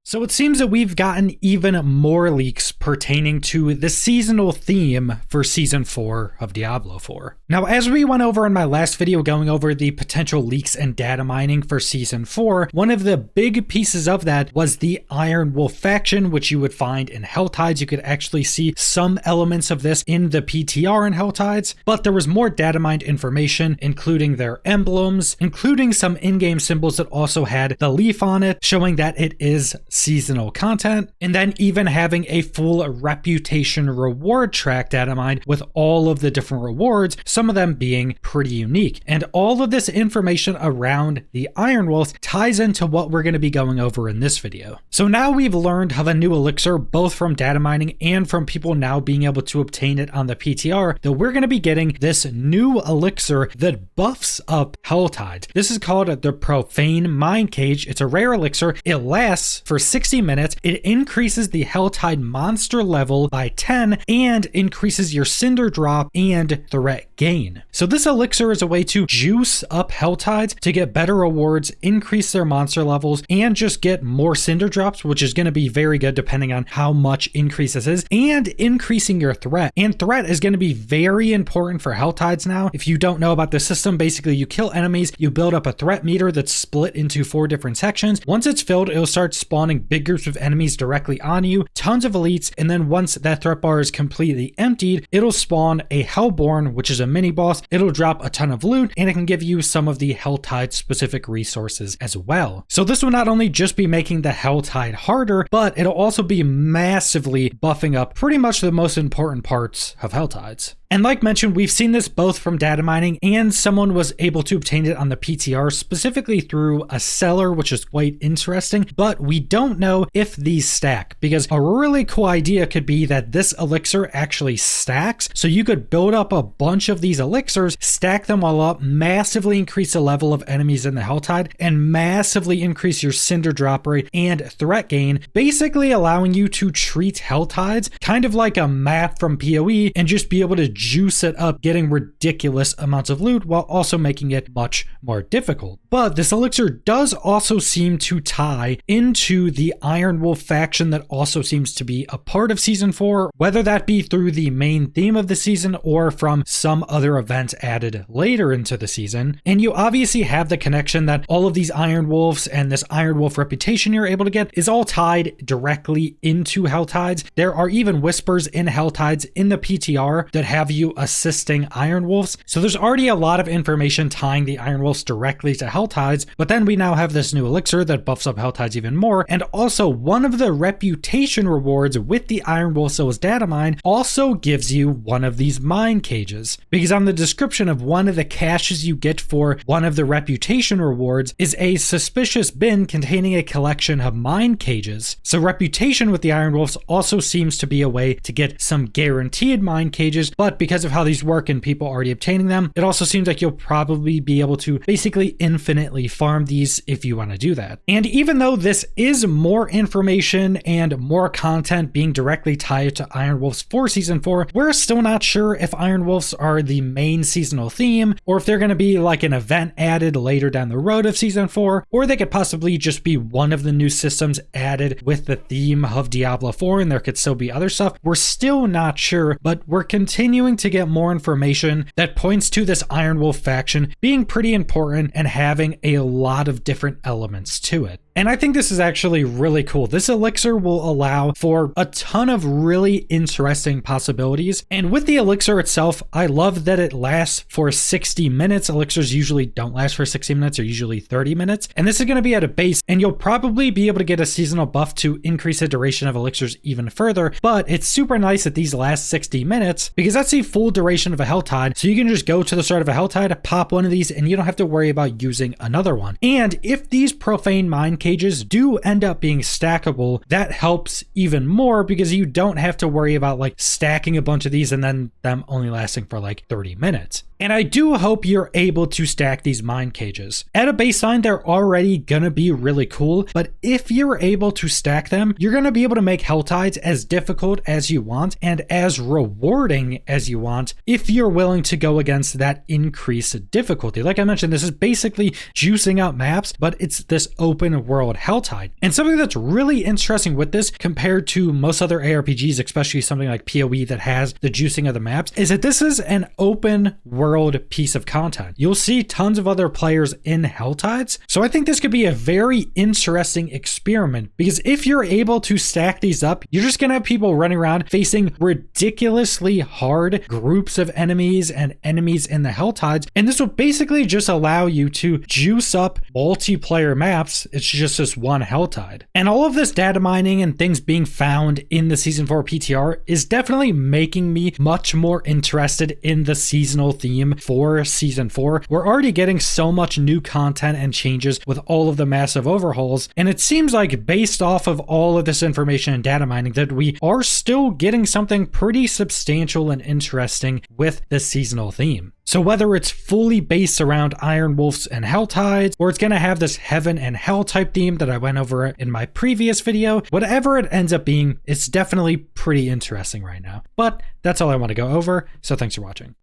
So it seems that we've gotten even more leaks pertaining to the seasonal theme for Season 4 of Diablo 4. Now, as we went over in my last video going over the potential leaks and data mining for Season 4, one of the big pieces of that was the Iron Wolf faction, which you would find in Helltides. You could actually see some elements of this in the PTR in Helltides, but there was more data mined information, including their emblems, including some in-game symbols that also had the leaf on it, showing that it is seasonal content, and then even having a full reputation reward track data mined with all of the different rewards, some of them being pretty unique. And all of this information around the Iron Wolves ties into what we're going to be going over in this video. So now we've learned of a new elixir, both from data mining and from people now being able to obtain it on the PTR, that we're going to be getting this new elixir that buffs up Helltides. This is called the Profane Mindcage. It's a rare elixir. It lasts for 60 minutes. It increases the Helltide monster level by 10 and increases your cinder drop and threat gain. So this elixir is a way to juice up Helltides to get better rewards, increase their monster levels, and just get more cinder drops, which is going to be very good depending on how much increase this is, and increasing your threat. And threat is going to be very important for Helltides now. If you don't know about the system, basically you kill enemies, you build up a threat meter that's split into 4 different sections. Once it's filled, it'll start spawning big groups of enemies directly on you, tons of elites, and then once that threat bar is completely emptied, it'll spawn a Hellborn, which is a mini boss. It'll drop a ton of loot, and it can give you some of the Helltide specific resources as well. So this will not only just be making the Helltide harder, but it'll also be massively buffing up pretty much the most important parts of Helltides. And like mentioned, we've seen this both from data mining, and someone was able to obtain it on the PTR specifically through a seller, which is quite interesting, but we don't know if these stack, because a really cool idea could be that this elixir actually stacks. So you could build up a bunch of these elixirs, stack them all up, massively increase the level of enemies in the Helltide, and massively increase your cinder drop rate and threat gain, basically allowing you to treat Helltides kind of like a map from PoE and just be able to juice it up, getting ridiculous amounts of loot while also making it much more difficult. But this elixir does also seem to tie into the Iron Wolf faction that also seems to be a part of Season 4, whether that be through the main theme of the season or from some other events added later into the season. And you obviously have the connection that all of these Iron Wolves and this Iron Wolf reputation you're able to get is all tied directly into Helltides. There are even whispers in Helltides in the PTR that have you assisting Iron Wolves. So there's already a lot of information tying the Iron Wolves directly to Helltides, but then we now have this new elixir that buffs up Helltides even more. And also one of the reputation rewards with the Iron Wolf Souls data mine also gives you one of these mind cages, because on the description of one of the caches you get for one of the reputation rewards is a suspicious bin containing a collection of mind cages. So reputation with the Iron Wolves also seems to be a way to get some guaranteed mind cages, but because of how these work and people already obtaining them, it also seems like you'll probably be able to basically infinitely farm these if you want to do that. And even though this is more information and more content being directly tied to Iron Wolves for Season 4, we're still not sure if Iron Wolves are the main seasonal theme, or if they're going to be like an event added later down the road of Season 4, or they could possibly just be one of the new systems added with the theme of Diablo 4, and there could still be other stuff. We're still not sure, but we're continuing to get more information that points to this Iron Wolf faction being pretty important and having a lot of different elements to it. And I think this is actually really cool. This elixir will allow for a ton of really interesting possibilities. And with the elixir itself, I love that it lasts for 60 minutes. Elixirs usually don't last for 60 minutes, or usually 30 minutes. And this is going to be at a base, and you'll probably be able to get a seasonal buff to increase the duration of elixirs even further. But it's super nice that these last 60 minutes, because that's the full duration of a Helltide. So you can just go to the start of a Helltide, pop one of these, and you don't have to worry about using another one. And if these Profane Mind cages do end up being stackable, that helps even more, because you don't have to worry about like stacking a bunch of these and then them only lasting for like 30 minutes. And I do hope you're able to stack these mind cages. At a baseline, they're already gonna be really cool, but if you're able to stack them, you're gonna be able to make Helltides as difficult as you want and as rewarding as you want if you're willing to go against that increased difficulty. Like I mentioned, this is basically juicing out maps, but it's this open world Helltide. And something that's really interesting with this compared to most other ARPGs, especially something like PoE that has the juicing of the maps, is that this is an open world piece of content. You'll see tons of other players in Helltides, so I think this could be a very interesting experiment, because if you're able to stack these up, you're just gonna have people running around facing ridiculously hard groups of enemies and enemies in the Helltides, and this will basically just allow you to juice up multiplayer maps. It's just this one Helltide. And all of this data mining and things being found in the Season 4 PTR is definitely making me much more interested in the seasonal theme for Season 4. We're already getting so much new content and changes with all of the massive overhauls, and it seems like based off of all of this information and data mining that we are still getting something pretty substantial and interesting with the seasonal theme. So whether it's fully based around Iron Wolves and Helltides, or it's going to have this heaven and hell type theme that I went over in my previous video, whatever it ends up being, it's definitely pretty interesting right now. But that's all I want to go over, so thanks for watching.